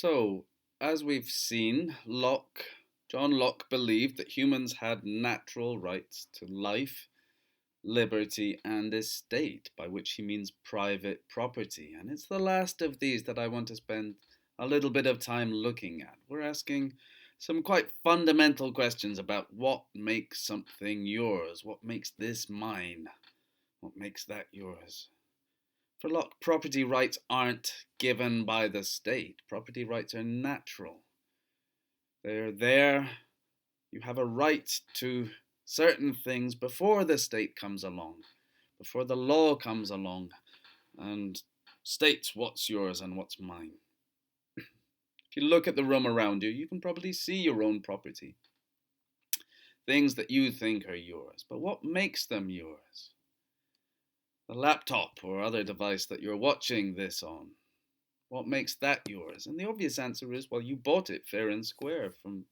So, as we've seen, John Locke believed that humans had natural rights to life, liberty, and estate, by which he means private property. And it's the last of these that I want to spend a little bit of time looking at. We're asking some quite fundamental questions about what makes something yours, what makes this mine, what makes that yours. For Locke, property rights aren't given by the state. Property rights are natural. They're there. You have a right to certain things before the state comes along, before the law comes along and states what's yours and what's mine. If you look at the room around you, you can probably see your own property. Things that you think are yours. But what makes them yours? The laptop or other device that you're watching this on. What makes that yours? And the obvious answer is, well, you bought it fair and square from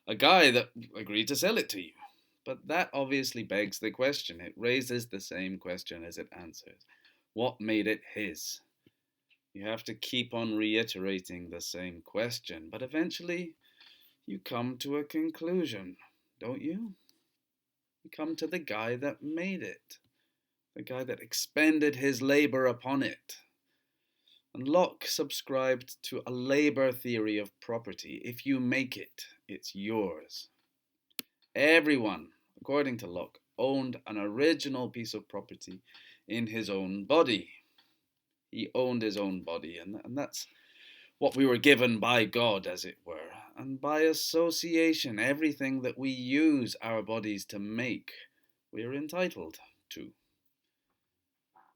a guy that agreed to sell it to you. But that obviously begs the question. It raises the same question as it answers. What made it his? You have to keep on reiterating the same question, but eventually you come to a conclusion, don't you? You come to the guy that made it, the guy that expended his labor upon it. And Locke subscribed to a labor theory of property. If you make it, it's yours. Everyone, according to Locke, owned an original piece of property in his own body. He owned his own body, and that's what we were given by God, as it were. And by association, everything that we use our bodies to make, we're entitled to.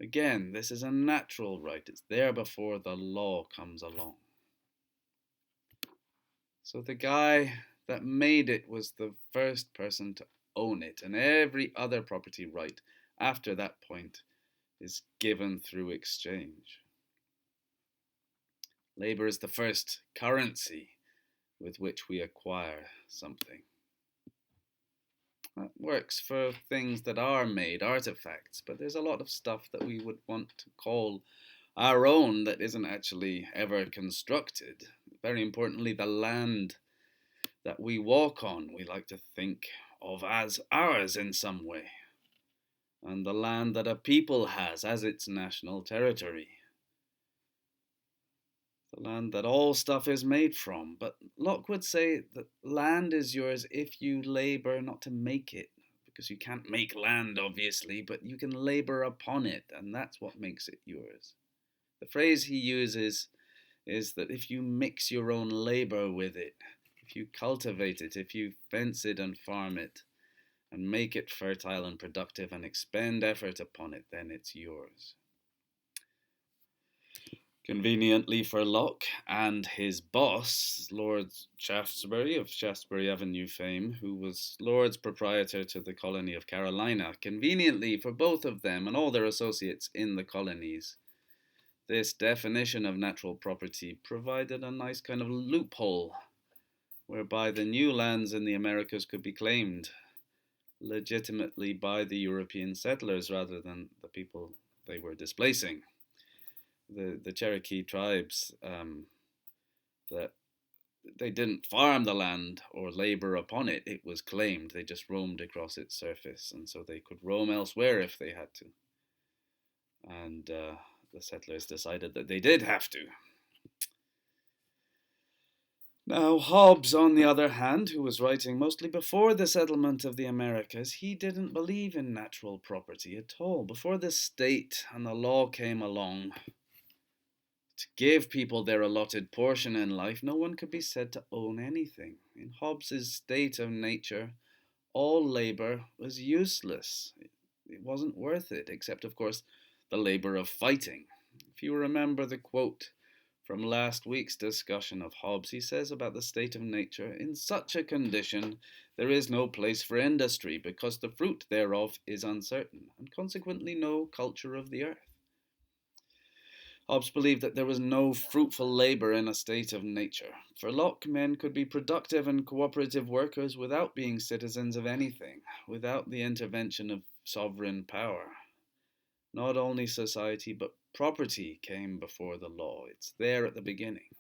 Again, this is a natural right. It's there before the law comes along. So the guy that made it was the first person to own it, and every other property right after that point is given through exchange. Labor is the first currency with which we acquire something. That works for things that are made, artifacts, but there's a lot of stuff that we would want to call our own that isn't actually ever constructed. Very importantly, the land that we walk on, we like to think of as ours in some way. And the land that a people has as its national territory. The land that all stuff is made from. But Locke would say that land is yours if you labor not to make it, because you can't make land, obviously, but you can labor upon it, and that's what makes it yours. The phrase he uses is that if you mix your own labor with it, if you cultivate it, if you fence it and farm it, and make it fertile and productive and expend effort upon it, then it's yours. Conveniently for Locke and his boss, Lord Shaftesbury of Shaftesbury Avenue fame, who was Lord's proprietor to the colony of Carolina, conveniently for both of them and all their associates in the colonies, this definition of natural property provided a nice kind of loophole whereby the new lands in the Americas could be claimed legitimately by the European settlers rather than the people they were displacing. The Cherokee tribes, that they didn't farm the land or labor upon it. It was claimed. They just roamed across its surface, and so they could roam elsewhere if they had to. And the settlers decided that they did have to. Now, Hobbes, on the other hand, who was writing mostly before the settlement of the Americas, he didn't believe in natural property at all. Before the state and the law came along to give people their allotted portion in life, no one could be said to own anything. In Hobbes's state of nature, all labor was useless. It wasn't worth it, except, of course, the labor of fighting. If you remember the quote from last week's discussion of Hobbes, he says about the state of nature, "In such a condition, there is no place for industry, because the fruit thereof is uncertain, and consequently no culture of the earth." Hobbes believed that there was no fruitful labor in a state of nature. For Locke, men could be productive and cooperative workers without being citizens of anything, without the intervention of sovereign power. Not only society, but property came before the law. It's there at the beginning.